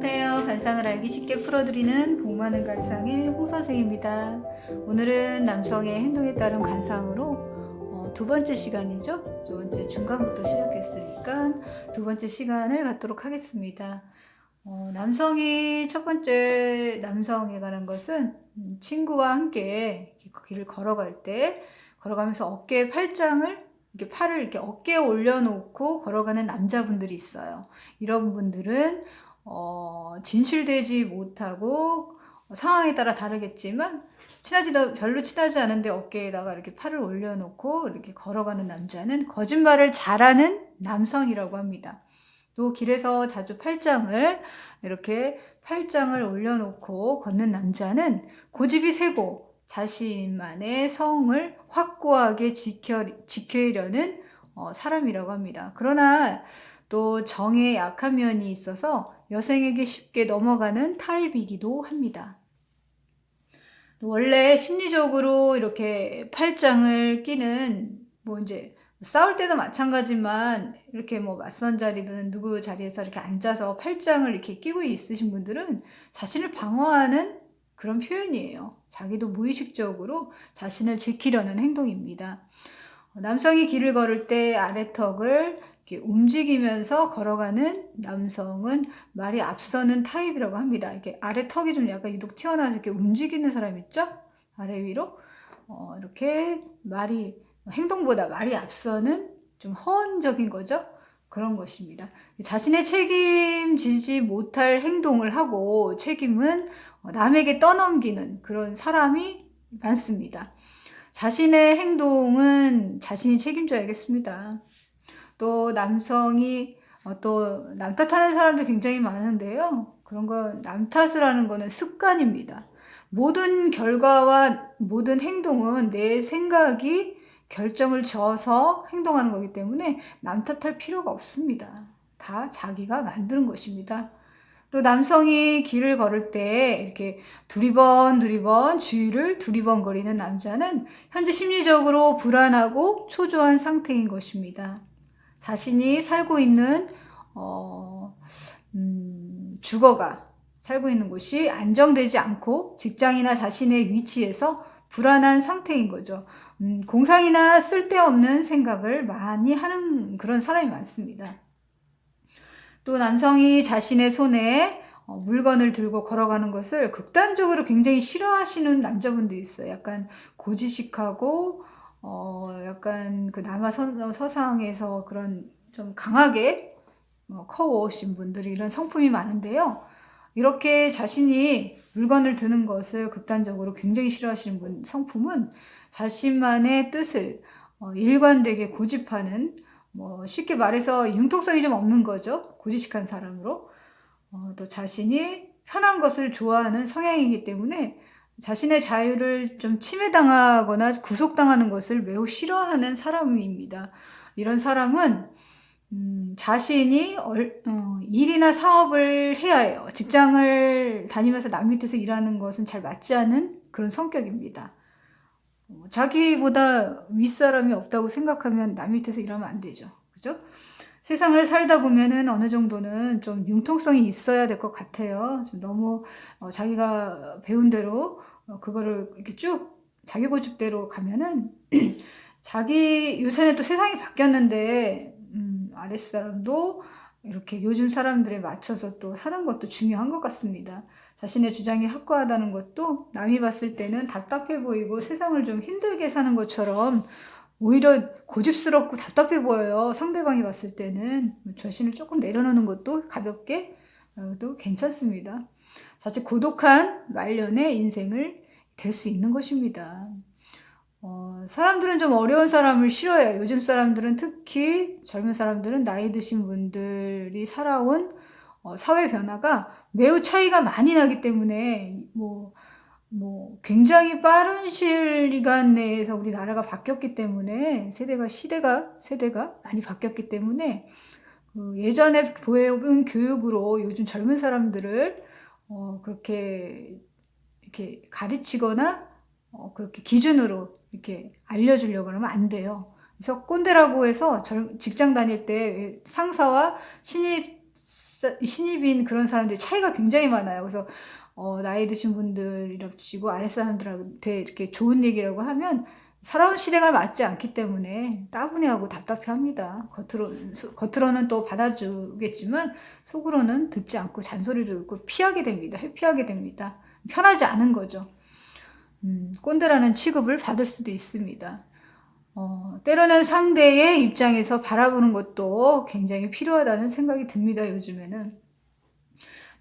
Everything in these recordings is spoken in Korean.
안녕하세요. 관상을 알기 쉽게 풀어드리는 복 많은 관상의 홍 선생입니다. 오늘은 남성의 행동에 따른 관상으로 두 번째 시간이죠. 두 번째 중간부터 시작했으니까 두 번째 시간을 갖도록 하겠습니다. 남성이 첫 번째 남성에 관한 것은 친구와 함께 길을 걸어갈 때 걸어가면서 어깨에 팔짱을 이렇게 팔을 이렇게 어깨에 올려놓고 걸어가는 남자분들이 있어요. 이런 분들은 진실되지 못하고 상황에 따라 다르겠지만 별로 친하지 않은데 어깨에다가 이렇게 팔을 올려놓고 이렇게 걸어가는 남자는 거짓말을 잘하는 남성이라고 합니다. 또 길에서 자주 이렇게 팔짱을 올려놓고 걷는 남자는 고집이 세고 자신만의 성을 확고하게 지키려는 사람이라고 합니다. 그러나 또 정에 약한 면이 있어서 여성에게 쉽게 넘어가는 타입이기도 합니다. 원래 심리적으로 이렇게 팔짱을 끼는 이제 싸울 때도 마찬가지만 이렇게 맞선 자리든 누구 자리에서 이렇게 앉아서 팔짱을 이렇게 끼고 있으신 분들은 자신을 방어하는 그런 표현이에요. 자기도 무의식적으로 자신을 지키려는 행동입니다. 남성이 길을 걸을 때 아래턱을 이렇게 움직이면서 걸어가는 남성은 말이 앞서는 타입이라고 합니다. 이렇게 아래턱이 좀 약간 유독 튀어나와서 이렇게 움직이는 사람 있죠? 아래 위로. 이렇게 행동보다 말이 앞서는 좀 허언적인 거죠? 그런 것입니다. 자신의 책임지지 못할 행동을 하고 책임은 남에게 떠넘기는 그런 사람이 많습니다. 자신의 행동은 자신이 책임져야겠습니다. 또 남성이 또 남 탓하는 사람도 굉장히 많은데요. 그런 거 남 탓을 하는 거는 습관입니다. 모든 결과와 모든 행동은 내 생각이 결정을 져서 행동하는 거기 때문에 남 탓할 필요가 없습니다. 다 자기가 만드는 것입니다. 또 남성이 길을 걸을 때 이렇게 두리번 주위를 두리번거리는 남자는 현재 심리적으로 불안하고 초조한 상태인 것입니다. 자신이 살고 있는 주거가 살고 있는 곳이 안정되지 않고 직장이나 자신의 위치에서 불안한 상태인 거죠. 공상이나 쓸데없는 생각을 많이 하는 그런 사람이 많습니다. 또 남성이 자신의 손에 물건을 들고 걸어가는 것을 극단적으로 굉장히 싫어하시는 남자분들이 있어요. 약간 고지식하고 약간 그 남아 서상에서 그런 좀 강하게 커오신 분들이 이런 성품이 많은데요. 이렇게 자신이 물건을 드는 것을 극단적으로 굉장히 싫어하시는 성품은 자신만의 뜻을 일관되게 고집하는 쉽게 말해서 융통성이 좀 없는 거죠. 고지식한 사람으로. 또 자신이 편한 것을 좋아하는 성향이기 때문에 자신의 자유를 좀 침해당하거나 구속당하는 것을 매우 싫어하는 사람입니다. 이런 사람은 자신이 일이나 사업을 해야 해요. 직장을 다니면서 남 밑에서 일하는 것은 잘 맞지 않은 그런 성격입니다. 자기보다 윗사람이 없다고 생각하면 남 밑에서 일하면 안 되죠. 그죠? 세상을 살다 보면은 어느 정도는 좀 융통성이 있어야 될 것 같아요. 좀 너무 자기가 배운 대로 그거를 이렇게 쭉 자기 고집대로 가면은 요새는 또 세상이 바뀌었는데 아랫사람도 이렇게 요즘 사람들에 맞춰서 또 사는 것도 중요한 것 같습니다. 자신의 주장이 확고하다는 것도 남이 봤을 때는 답답해 보이고 세상을 좀 힘들게 사는 것처럼 오히려 고집스럽고 답답해 보여요. 상대방이 봤을 때는. 자신을 조금 내려놓는 것도 가볍게 또 괜찮습니다. 자칫 고독한 말년의 인생을 될 수 있는 것입니다. 사람들은 좀 어려운 사람을 싫어해요. 요즘 사람들은 특히 젊은 사람들은 나이 드신 분들이 살아온 사회 변화가 매우 차이가 많이 나기 때문에 굉장히 빠른 시간 내에서 우리나라가 바뀌었기 때문에 세대가 많이 바뀌었기 때문에 예전에 보여온 교육으로 요즘 젊은 사람들을 그렇게 이렇게 가르치거나 그렇게 기준으로 이렇게 알려주려고 하면 안 돼요. 그래서 꼰대라고 해서 직장 다닐 때 상사와 신입 신입인 그런 사람들이 차이가 굉장히 많아요. 그래서 나이 드신 분들이랍시고 아랫사람들한테 이렇게 좋은 얘기라고 하면 살아온 시대가 맞지 않기 때문에 따분해하고 답답해합니다. 겉으로는 또 받아주겠지만 속으로는 듣지 않고 잔소리를 듣고 피하게 됩니다. 회피하게 됩니다. 편하지 않은 거죠. 꼰대라는 취급을 받을 수도 있습니다. 때로는 상대의 입장에서 바라보는 것도 굉장히 필요하다는 생각이 듭니다. 요즘에는.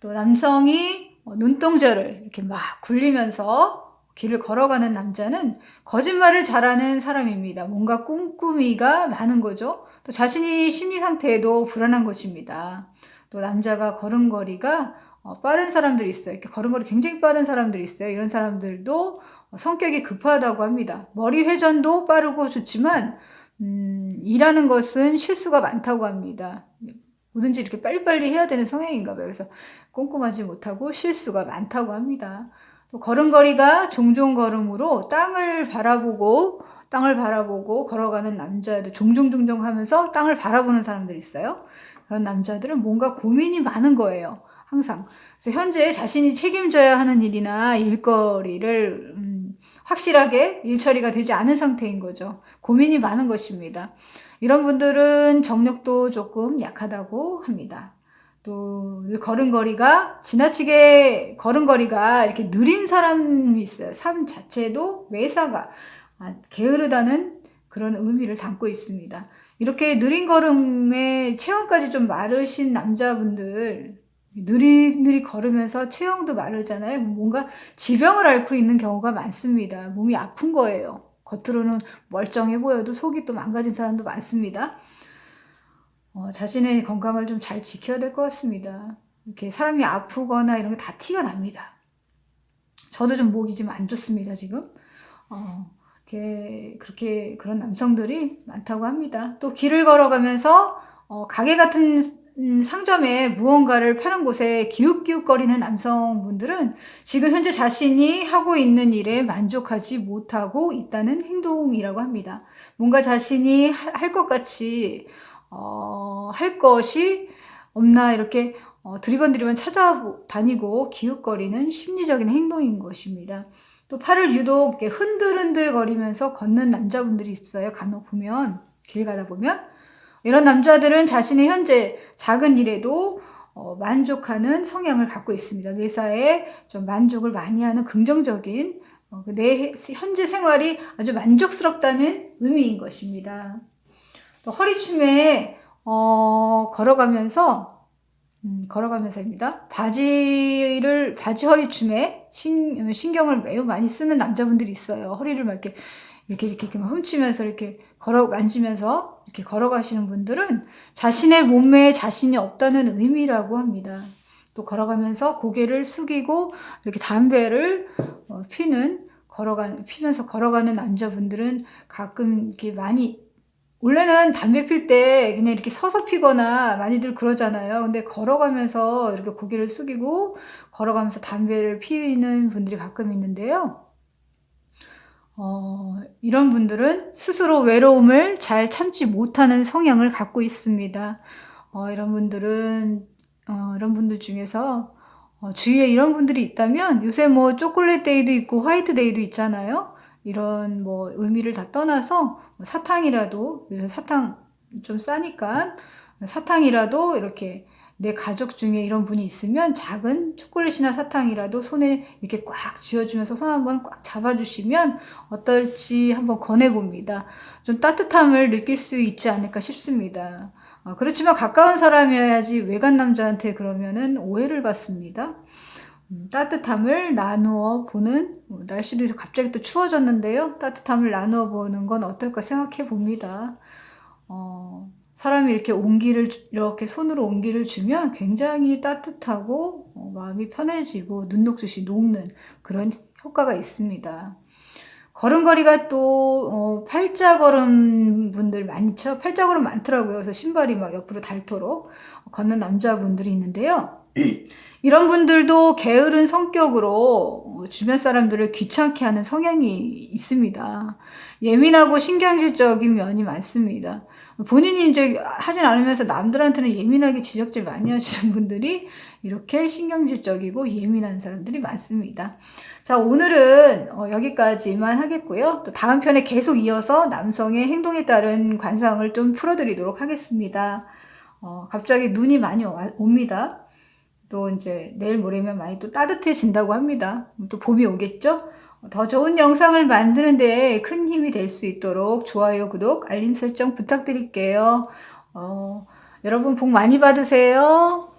또 남성이 눈동자를 이렇게 막 굴리면서 길을 걸어가는 남자는 거짓말을 잘하는 사람입니다. 뭔가 꿍꿍이가 많은 거죠. 또 자신이 심리 상태에도 불안한 것입니다. 또 남자가 걸음걸이가 빠른 사람들이 있어요. 이렇게 걸음걸이 굉장히 빠른 사람들이 있어요. 이런 사람들도 성격이 급하다고 합니다. 머리 회전도 빠르고 좋지만 일하는 것은 실수가 많다고 합니다. 뭐든지 이렇게 빨리빨리 해야 되는 성향인가 봐요. 그래서 꼼꼼하지 못하고 실수가 많다고 합니다. 또 걸음걸이가 종종 걸음으로 땅을 바라보고 걸어가는 남자들 종종 하면서 땅을 바라보는 사람들이 있어요. 그런 남자들은 뭔가 고민이 많은 거예요. 항상. 그래서 현재 자신이 책임져야 하는 일이나 일거리를 확실하게 일 처리가 되지 않은 상태인 거죠. 고민이 많은 것입니다. 이런 분들은 정력도 조금 약하다고 합니다. 또 걸음걸이가 지나치게 걸음걸이가 이렇게 느린 사람이 있어요. 삶 자체도 매사가 게으르다는 그런 의미를 담고 있습니다. 이렇게 느린 걸음에 체형까지 좀 마르신 남자분들 느리느리 걸으면서 체형도 마르잖아요. 뭔가 지병을 앓고 있는 경우가 많습니다. 몸이 아픈 거예요. 겉으로는 멀쩡해 보여도 속이 또 망가진 사람도 많습니다. 자신의 건강을 좀 잘 지켜야 될 것 같습니다. 이렇게 사람이 아프거나 이런 게 다 티가 납니다. 저도 좀 목이 좀 안 좋습니다, 지금. 그렇게 그런 남성들이 많다고 합니다. 또 길을 걸어가면서 가게 같은 상점에 무언가를 파는 곳에 기웃기웃거리는 남성분들은 지금 현재 자신이 하고 있는 일에 만족하지 못하고 있다는 행동이라고 합니다. 뭔가 자신이 할 것 같이 할 것이 없나 이렇게 두리번두리번 찾아다니고 기웃거리는 심리적인 행동인 것입니다. 또 팔을 유독 이렇게 흔들흔들 거리면서 걷는 남자분들이 있어요. 간혹 보면 길 가다 보면 이런 남자들은 자신의 현재 작은 일에도 만족하는 성향을 갖고 있습니다. 매사에 좀 만족을 많이 하는 긍정적인 내 현재 생활이 아주 만족스럽다는 의미인 것입니다. 또 허리춤에 걸어가면서입니다. 바지 허리춤에 신경을 매우 많이 쓰는 남자분들이 있어요. 허리를 막 이렇게 막 훔치면서 이렇게 만지면서 이렇게 걸어가시는 분들은 자신의 몸매에 자신이 없다는 의미라고 합니다. 또 걸어가면서 고개를 숙이고 이렇게 담배를 피면서 걸어가는 남자분들은 가끔 이렇게 원래는 담배 필 때 그냥 이렇게 서서 피거나 많이들 그러잖아요. 근데 걸어가면서 이렇게 고개를 숙이고 걸어가면서 담배를 피우는 분들이 가끔 있는데요. 이런 분들은 스스로 외로움을 잘 참지 못하는 성향을 갖고 있습니다. 이런 분들 중에서 주위에 이런 분들이 있다면 요새 뭐 초콜릿 데이도 있고 화이트 데이도 있잖아요. 이런 뭐 의미를 다 떠나서 사탕이라도 요새 사탕 좀 싸니까 사탕이라도 이렇게 내 가족 중에 이런 분이 있으면 작은 초콜릿이나 사탕이라도 손에 이렇게 꽉 쥐어주면서 손 한번 꽉 잡아주시면 어떨지 한번 권해봅니다. 좀 따뜻함을 느낄 수 있지 않을까 싶습니다. 그렇지만 가까운 사람이어야지 외간 남자한테 그러면은 오해를 받습니다. 따뜻함을 나누어 보는, 날씨도 갑자기 또 추워졌는데요. 따뜻함을 나누어 보는 건 어떨까 생각해 봅니다. 사람이 이렇게 손으로 온기를 주면 굉장히 따뜻하고 마음이 편해지고 눈녹듯이 녹는 그런 효과가 있습니다. 걸음걸이가 또 팔자걸음 분들 많죠. 팔자걸음 많더라고요. 그래서 신발이 막 옆으로 닳도록 걷는 남자분들이 있는데요. 이런 분들도 게으른 성격으로 주변 사람들을 귀찮게 하는 성향이 있습니다. 예민하고 신경질적인 면이 많습니다. 본인이 이제 하진 않으면서 남들한테는 예민하게 지적질 많이 하시는 분들이 이렇게 신경질적이고 예민한 사람들이 많습니다. 자, 오늘은 여기까지만 하겠고요. 또 다음 편에 계속 이어서 남성의 행동에 따른 관상을 좀 풀어드리도록 하겠습니다. 갑자기 눈이 많이 옵니다. 또 이제 내일 모레면 많이 또 따뜻해진다고 합니다. 또 봄이 오겠죠? 더 좋은 영상을 만드는 데 큰 힘이 될 수 있도록 좋아요, 구독, 알림 설정 부탁드릴게요. 여러분 복 많이 받으세요.